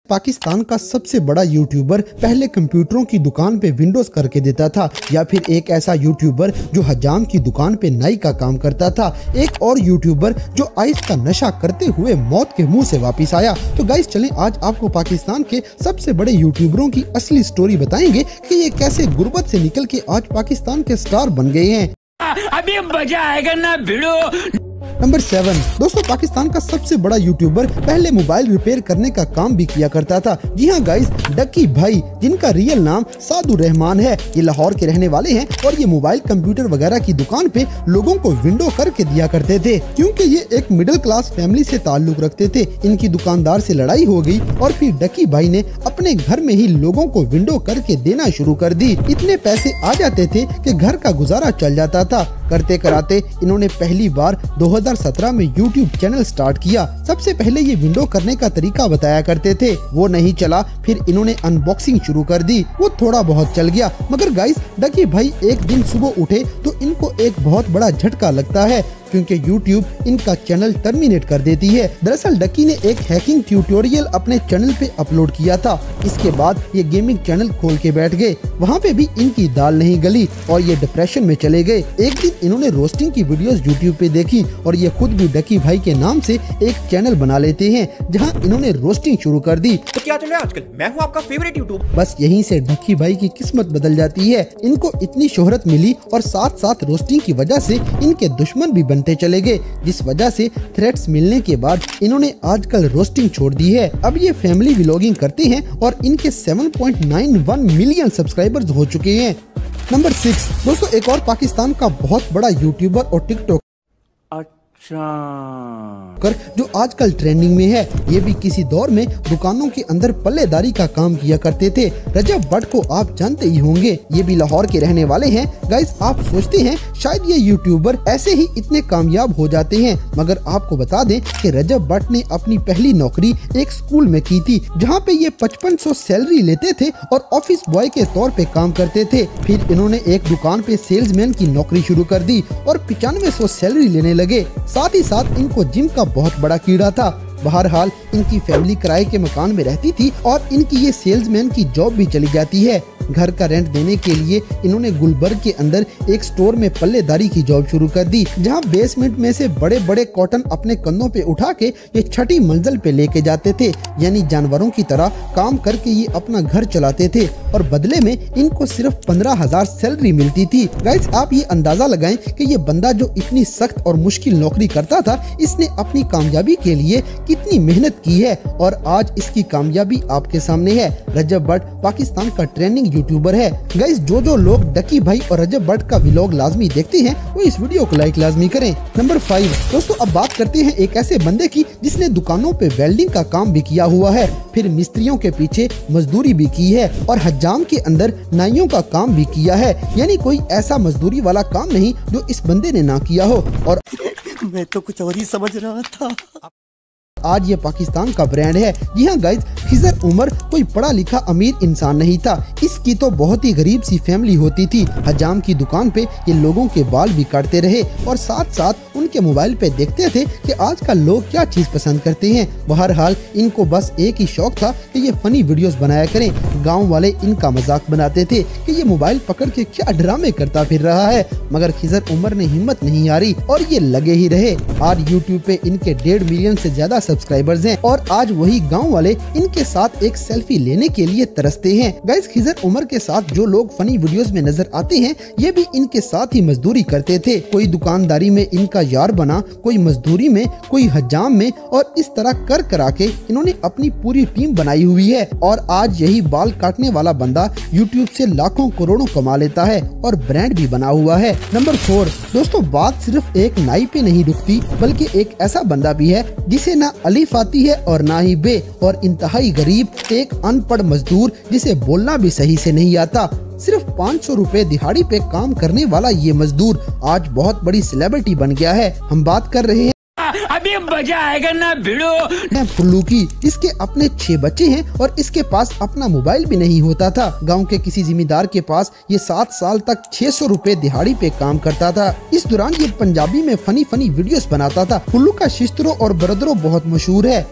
पाकिस्तान का सबसे बड़ा यूट्यूबर पहले कंप्यूटरों की दुकान पे विंडोज करके देता था, या फिर एक ऐसा यूट्यूबर जो हजाम की दुकान पे नाई का काम करता था, एक और यूट्यूबर जो आइस का नशा करते हुए मौत के मुंह से वापस आया। तो गाइस चलें आज आपको पाकिस्तान के सबसे बड़े यूट्यूबरों की असली स्टोरी बताएंगे कि ये कैसे गुर्बत से निकल के आज पाकिस्तान के स्टार बन गए हैं। अभी मजा आएगा ना भिड़ो। नंबर 7 दोस्तों, पाकिस्तान का सबसे बड़ा यूट्यूबर पहले मोबाइल रिपेयर करने का काम भी किया करता था। जी हाँ गाइस, डकी भाई, जिनका रियल नाम सादुर रहमान है, ये लाहौर के रहने वाले हैं और ये मोबाइल कंप्यूटर वगैरह की दुकान पे लोगों को विंडो करके दिया करते थे। क्योंकि ये एक मिडिल क्लास फैमिली से ताल्लुक रखते थे, इनकी दुकानदार से लड़ाई हो गई और फिर डकी भाई ने अपने घर में ही लोगों को विंडो करके देना शुरू कर दी। इतने पैसे आ जाते थे कि घर का गुजारा चल जाता था। करते कराते इन्होंने पहली बार 2017 में YouTube चैनल स्टार्ट किया। सबसे पहले ये विंडो करने का तरीका बताया करते थे, वो नहीं चला, फिर इन्होंने अनबॉक्सिंग शुरू कर दी, वो थोड़ा बहुत चल गया। मगर गाइस, डकी भाई एक दिन सुबह उठे तो इनको एक बहुत बड़ा झटका लगता है, क्योंकि YouTube इनका चैनल टर्मिनेट कर देती है। दरअसल डकी ने एक हैकिंग ट्यूटोरियल अपने चैनल पे अपलोड किया था। इसके बाद ये गेमिंग चैनल खोल के बैठ गए, वहाँ पे भी इनकी दाल नहीं गली और ये डिप्रेशन में चले गए। एक दिन इन्होंने रोस्टिंग की वीडियोस YouTube पे देखी और ये खुद भी डकी भाई के नाम से एक चैनल बना लेते हैं, जहाँ इन्होंने रोस्टिंग शुरू कर दी। तो क्या चल रहा है आजकल? मैं हूँ आपका फेवरेट यूट्यूबर। बस यहीं से डकी भाई की किस्मत बदल जाती है। इनको इतनी शोहरत मिली और साथ साथ रोस्टिंग की वजह से इनके दुश्मन भी बनते चले गए, जिस वजह से थ्रेट्स मिलने के बाद इन्होंने आजकल रोस्टिंग छोड़ दी है। अब ये फैमिली व्लॉगिंग करते हैं और इनके 7.91 मिलियन सब्सक्राइबर्स हो चुके हैं। नंबर 6 दोस्तों, एक और पाकिस्तान का बहुत बड़ा यूट्यूबर और टिकटॉक जो आजकल ट्रेंडिंग में है, ये भी किसी दौर में दुकानों के अंदर पल्लेदारी का काम किया करते थे। रजब भट्ट को आप जानते ही होंगे, ये भी लाहौर के रहने वाले हैं। गाइस, आप सोचते हैं शायद ये यूट्यूबर ऐसे ही इतने कामयाब हो जाते हैं, मगर आपको बता दें कि रजब भट्ट ने अपनी पहली नौकरी एक स्कूल में की थी, जहाँ पे ये 5500 सैलरी लेते थे और ऑफिस बॉय के तौर पे काम करते थे। फिर इन्होंने एक दुकान पे सेल्समैन की नौकरी शुरू कर दी और 9500 सैलरी लेने लगे। साथ ही साथ इनको जिम का बहुत बड़ा कीड़ा था। बहरहाल इनकी फैमिली किराए के मकान में रहती थी और इनकी ये सेल्समैन की जॉब भी चली जाती है। घर का रेंट देने के लिए इन्होंने गुलबर्ग के अंदर एक स्टोर में पल्लेदारी की जॉब शुरू कर दी, जहां बेसमेंट में से बड़े बड़े कॉटन अपने कंधों पे उठा के ये छठी मंजिल पे लेके जाते थे। यानी जानवरों की तरह काम करके ये अपना घर चलाते थे और बदले में इनको सिर्फ 15,000 सैलरी मिलती थी। गाइस, आप ये अंदाजा लगाएं कि ये बंदा जो इतनी सख्त और मुश्किल नौकरी करता था, इसने अपनी कामयाबी के लिए कितनी मेहनत की है और आज इसकी कामयाबी आपके सामने है। रजब भट्ट पाकिस्तान का ट्रेंडिंग यूट्यूबर है। गाइस, जो लोग डकी भाई और रजब भट्ट का व्लॉग लाजमी देखते हैं, वो इस वीडियो को लाइक लाजमी करें। नंबर 5 दोस्तों, अब बात करते हैं एक ऐसे बंदे की जिसने दुकानों पे वेल्डिंग का काम भी किया हुआ है, फिर मिस्त्रियों के पीछे मजदूरी भी की है और हजाम के अंदर नाइयों का काम भी किया है। यानी कोई ऐसा मजदूरी वाला काम नहीं जो इस बंदे ने ना किया हो। और मैं तो कुछ और ही समझ रहा था। आज ये पाकिस्तान का ब्रांड है। जी हाँ गाइज, खिजर उमर कोई पढ़ा लिखा अमीर इंसान नहीं था, इसकी तो बहुत ही गरीब सी फैमिली होती थी। हजाम की दुकान पे ये लोगों के बाल भी काटते रहे और साथ साथ उनके मोबाइल पे देखते थे कि आजकल लोग क्या चीज पसंद करते हैं। बहरहाल इनको बस एक ही शौक था कि ये फनी वीडियोस बनाया करें। गाँव वाले इनका मजाक बनाते थे कि ये मोबाइल पकड़ के क्या ड्रामे करता फिर रहा है, मगर खिजर उमर ने हिम्मत नहीं हारी और ये लगे ही रहे। आज यूट्यूब पे इनके 1.5 मिलियन से ज्यादा सब्सक्राइबर्स हैं और आज वही गांव वाले इनके साथ एक सेल्फी लेने के लिए तरसते हैं। गाइस, खिजर उमर के साथ जो लोग फनी वीडियोस में नजर आते हैं, ये भी इनके साथ ही मजदूरी करते थे। कोई दुकानदारी में इनका यार बना, कोई मजदूरी में, कोई हजाम में, और इस तरह कर करा के इन्होंने अपनी पूरी टीम बनाई हुई है। और आज यही बाल काटने वाला बंदा यूट्यूब से लाखों करोड़ों कमा लेता है और ब्रांड भी बना हुआ है। नंबर 4 दोस्तों, बात सिर्फ एक नाई पे नहीं रुकती, बल्कि एक ऐसा बंदा भी है जिसे ना अलिफ आती है और ना ही बे, और इंतहाई गरीब एक अनपढ़ मजदूर जिसे बोलना भी सही से नहीं आता। सिर्फ 500 रुपए दिहाड़ी पे काम करने वाला ये मजदूर आज बहुत बड़ी सेलिब्रिटी बन गया है। हम बात कर रहे हैं अभी अभी मजा आएगा ना भिड़ो। फुल्लू की इसके अपने 6 बच्चे हैं और इसके पास अपना मोबाइल भी नहीं होता था। गांव के किसी जिम्मेदार के पास ये 7 साल तक 600 रुपए दिहाड़ी पे काम करता था। इस दौरान ये पंजाबी में फनी वीडियोस बनाता था। फुल्लू का शिस्तरो और ब्रदरो बहुत मशहूर है।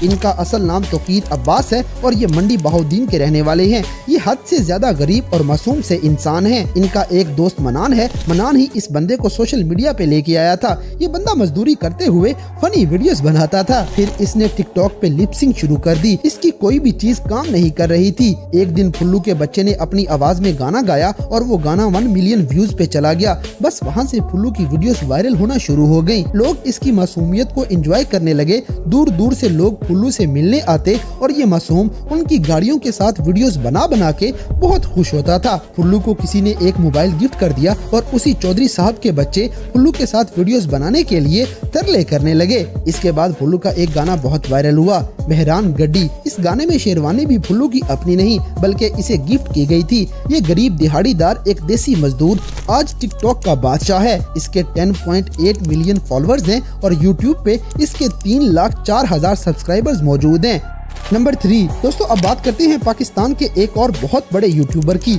इनका असल नाम तौकीर अब्बास है और ये मंडी बहाउद्दीन के रहने वाले हैं। ये हद से ज्यादा गरीब और मासूम से इंसान हैं। इनका एक दोस्त मनान है। मनान ही इस बंदे को सोशल मीडिया पे लेके आया था। ये बंदा मजदूरी करते हुए फनी वीडियोस बनाता था। फिर इसने टिकटॉक पे लिपसिंग शुरू कर दी। इसकी कोई भी चीज काम नहीं कर रही थी। एक दिन फुल्लू के बच्चे ने अपनी आवाज में गाना गाया और वो गाना 1 मिलियन व्यूज पे चला गया। बस वहाँ से फुल्लू की वीडियोस वायरल होना शुरू हो गयी। लोग इसकी मासूमियत को एंजॉय करने लगे। दूर दूर से लोग फुल्लू से मिलने आते और ये मासूम उनकी गाड़ियों के साथ वीडियोस बना के बहुत खुश होता था। फुल्लू को किसी ने एक मोबाइल गिफ्ट कर दिया और उसी चौधरी साहब के बच्चे फुल्लू के साथ वीडियोस बनाने के लिए तरले करने लगे। इसके बाद फुल्लू का एक गाना बहुत वायरल हुआ, मेहरान गड्डी। इस गाने में शेरवानी भी फुल्लू की अपनी नहीं बल्कि इसे गिफ्ट की गई थी। ये गरीब दिहाड़ीदार एक देसी मजदूर आज टिकटॉक का बादशाह है। इसके 10.8 मिलियन फॉलोअर्स हैं और यूट्यूब पे इसके 3,04,000 सब्सक्राइबर्स मौजूद हैं। नंबर 3 दोस्तों, अब बात करते हैं पाकिस्तान के एक और बहुत बड़े यूट्यूबर की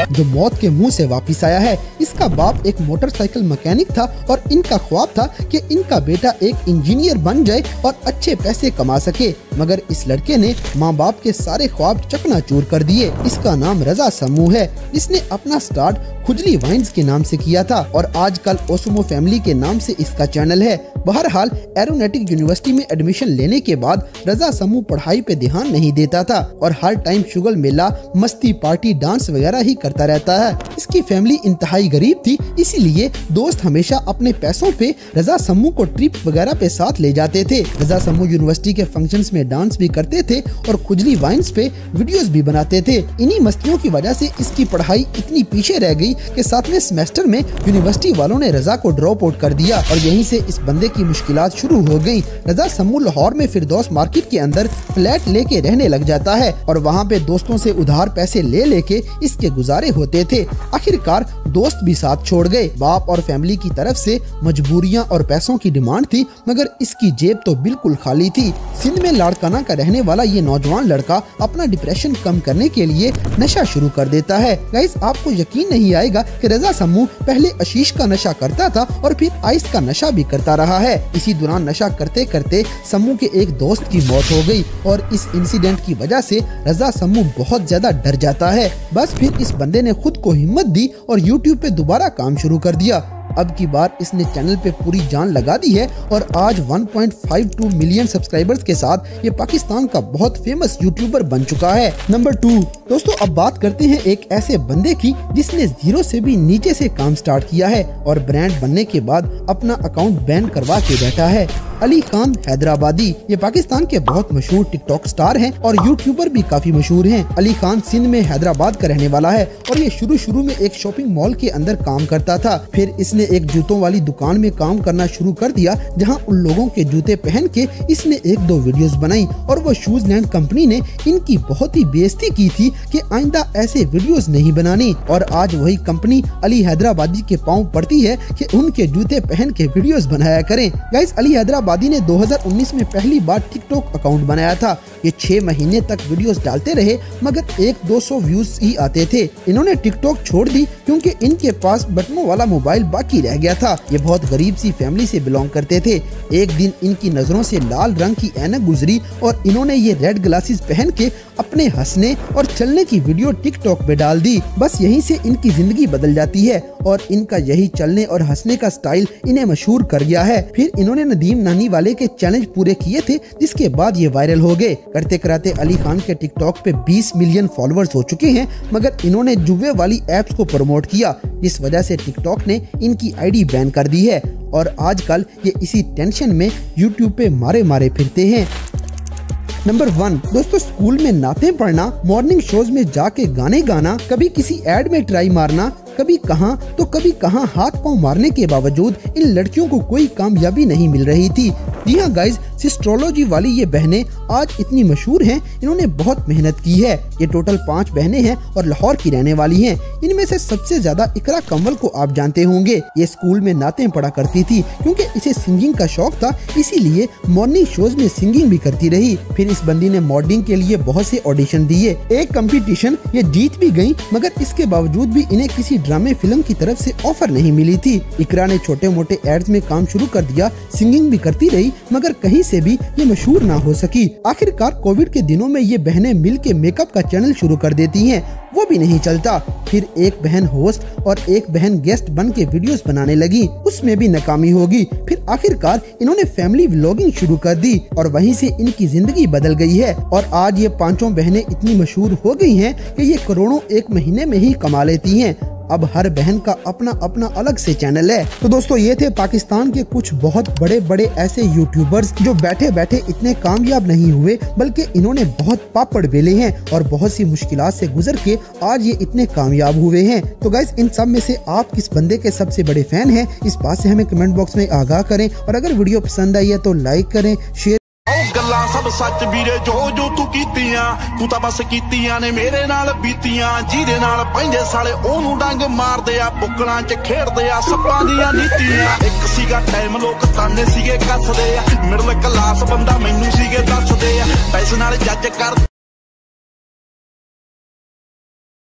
जो मौत के मुंह से वापिस आया है। इसका बाप एक मोटरसाइकिल मैकेनिक था और इनका ख्वाब था कि इनका बेटा एक इंजीनियर बन जाए और अच्छे पैसे कमा सके, मगर इस लड़के ने माँ बाप के सारे ख्वाब चकनाचूर कर दिए। इसका नाम रजा समू है। इसने अपना स्टार्ट खुजली वाइन्स के नाम से किया था और आजकल ओसमो फैमिली के नाम से इसका चैनल है। बहरहाल एरोनॉटिक यूनिवर्सिटी में एडमिशन लेने के बाद रजा समू पढ़ाई पे ध्यान नहीं देता था और हर टाइम शुगल मेला, मस्ती, पार्टी, डांस वगैरह ही करता रहता है। इसकी फैमिली इंतहाई गरीब थी, इसीलिए दोस्त हमेशा अपने पैसों पे रजा समू को ट्रिप वगैरह पे साथ ले जाते थे। रजा समू यूनिवर्सिटी के फंक्शंस में डांस भी करते थे और खुजली वाइन्स पे वीडियोस भी बनाते थे। इन्हीं मस्तियों की वजह से इसकी पढ़ाई इतनी पीछे रह गई कि 7वें सेमेस्टर में यूनिवर्सिटी वालों ने रजा को ड्रॉप आउट कर दिया और यहीं से इस बंदे की मुश्किलात शुरू हो गयी। रजा समू लाहौर में फिरदौस मार्केट के अंदर फ्लैट लेके रहने लग जाता है और वहाँ पे दोस्तों से उधार पैसे ले लेके इसके गुजारे होते थे। आखिरकार दोस्त भी साथ छोड़ गए। बाप और फैमिली की तरफ से मजबूरियां और पैसों की डिमांड थी, मगर इसकी जेब तो बिल्कुल खाली थी। सिंध में लाड़काना का रहने वाला ये नौजवान लड़का अपना डिप्रेशन कम करने के लिए नशा शुरू कर देता है। गाइस, आपको यकीन नहीं आएगा कि रजा समू पहले आशीष का नशा करता था और फिर आइस का नशा भी करता रहा है। इसी दौरान नशा करते करते समू के एक दोस्त की मौत हो गई और इस इंसिडेंट की वजह से रजा समू बहुत ज्यादा डर जाता है। बस फिर इस बंदे ने खुद को हिम्मत दी और यूट्यूब पे दोबारा काम शुरू कर दिया। अब की बार इसने चैनल पे पूरी जान लगा दी है और आज 1.52 मिलियन सब्सक्राइबर्स के साथ ये पाकिस्तान का बहुत फेमस यूट्यूबर बन चुका है। नंबर 2 दोस्तों, अब बात करते हैं एक ऐसे बंदे की जिसने जीरो से भी नीचे से काम स्टार्ट किया है और ब्रांड बनने के बाद अपना अकाउंट बैन करवा के बैठा है। अली खान हैदराबादी। ये पाकिस्तान के बहुत मशहूर टिकटॉक स्टार हैं और यूट्यूबर भी काफी मशहूर हैं। अली खान सिंध में हैदराबाद का रहने वाला है और ये शुरू में एक शॉपिंग मॉल के अंदर काम करता था। फिर इसने एक जूतों वाली दुकान में काम करना शुरू कर दिया, जहां उन लोगों के जूते पहन के इसने 1-2 वीडियोस बनाई और वो शूज लैंड कंपनी ने इनकी बहुत ही बेइज्जती की थी कि आइंदा ऐसे वीडियोस नहीं बनानी। और आज वही कंपनी अली हैदराबादी के पांव पड़ती है कि उनके जूते पहन के वीडियोस बनाया करें। गाइस, अली हैदराबादी ने 2019 में पहली बार टिकटॉक अकाउंट बनाया था। ये 6 महीने तक वीडियोस डालते रहे, मगर 100-200 व्यूज ही आते थे। इन्होंने टिकटॉक छोड़ दी क्योंकि इनके पास बटनों वाला मोबाइल बाकी रह गया था। ये बहुत गरीब सी फैमिली से बिलोंग करते थे। एक दिन इनकी नजरों से लाल रंग की ऐनक गुजरी और इन्होंने ये रेड ग्लासेस पहन के अपने हंसने और चलने की वीडियो टिकटॉक पे डाल दी। बस यहीं से इनकी जिंदगी बदल जाती है और इनका यही चलने और हंसने का स्टाइल इन्हें मशहूर कर गया है। फिर इन्होंने नदीम नानी वाले के चैलेंज पूरे किए थे, जिसके बाद ये वायरल हो गए। करते कराते अली खान के टिकटॉक पे 20 मिलियन फॉलोअर्स हो चुके हैं, मगर इन्होंने जुए वाली एप्स को प्रमोट किया, जिस वजह से टिकटॉक ने इनकी आईडी बैन कर दी है और आजकल ये इसी टेंशन में यूट्यूब पे मारे फिरते हैं। नंबर 1 दोस्तों, स्कूल में नाते पढ़ना, मॉर्निंग शोज में जाके गाने गाना, कभी किसी एड में ट्राई मारना, कभी कहां तो कभी कहां हाथ पांव मारने के बावजूद इन लड़कियों को कोई कामयाबी नहीं मिल रही थी। जी हाँ गाइज, सिस्ट्रोलॉजी वाली ये बहनें आज इतनी मशहूर हैं, इन्होंने बहुत मेहनत की है। ये टोटल 5 बहनें हैं और लाहौर की रहने वाली हैं। इनमें से सबसे ज्यादा इकरा कंवल को आप जानते होंगे। ये स्कूल में नातें पढ़ा करती थी, क्योंकि इसे सिंगिंग का शौक था, इसीलिए मॉर्निंग शोज में सिंगिंग भी करती रही। फिर इस बंदी ने मॉडलिंग के लिए बहुत से ऑडिशन दिए। एक कंपटीशन ये जीत भी गयी, मगर इसके बावजूद भी इन्हें किसी ड्रामे फिल्म की तरफ से ऑफर नहीं मिली थी। इकरा ने छोटे मोटे एड्स में काम शुरू कर दिया, सिंगिंग भी करती रही, मगर कहीं से भी ये मशहूर ना हो सकी। आखिरकार कोविड के दिनों में ये बहनें मिलके मेकअप का चैनल शुरू कर देती हैं, वो भी नहीं चलता। फिर एक बहन होस्ट और एक बहन गेस्ट बन के वीडियोस बनाने लगी, उसमें भी नाकामी होगी। फिर आखिरकार इन्होंने फैमिली व्लॉगिंग शुरू कर दी और वहीं से इनकी जिंदगी बदल गई है। और आज ये 5 बहनें इतनी मशहूर हो गई हैं कि ये करोड़ों एक महीने में ही कमा लेती हैं। अब हर बहन का अपना अपना अलग से चैनल है। तो दोस्तों, ये थे पाकिस्तान के कुछ बहुत बड़े बड़े ऐसे यूट्यूबर्स जो बैठे बैठे इतने कामयाब नहीं हुए, बल्कि इन्होंने बहुत पापड़ बेले हैं और बहुत सी मुश्किलात से गुजर के आज ये इतने कामयाब हुए हैं। तो गाइस, इन सब में से आप किस बंदे के सबसे बड़े फैन हैं, इस बात से हमें कमेंट बॉक्स में आगाह करें। और अगर वीडियो पसंद आई है तो लाइक करें, शेयर। ਗੱਲਾਂ ਸਭ ਸੱਚ ਵੀਰੇ ਜੋ ਜੋ ਤੂੰ ਕੀਤੀਆਂ, ਤੂੰ ਤਾਂ ਬਸ ਕੀਤੀਆਂ ਨੇ ਮੇਰੇ ਨਾਲ ਬੀਤੀਆਂ। ਜਿਹਦੇ ਨਾਲ ਪੈਂਦੇ ਸਾਲੇ ਉਹਨੂੰ ਡੰਗ ਮਾਰਦੇ ਆ, ਬੁੱਕਲਾਂ 'ਚ ਖੇਡਦੇ ਆ ਸੱਪਾਂ ਦੀਆਂ ਨੀਤੀਆਂ। ਇੱਕ ਸੀਗਾ ਟਾਈਮ ਲੋਕ ਤਾਨੇ ਸੀਗੇ ਕੱਸਦੇ ਆ, ਮਿਡਲ ਕਲਾਸ ਬੰਦਾ ਮੈਨੂੰ ਸੀਗੇ ਦੱਸਦੇ ਆ। ਪੈਸੇ ਨਾਲ ਜੱਜ ਕਰਦੇ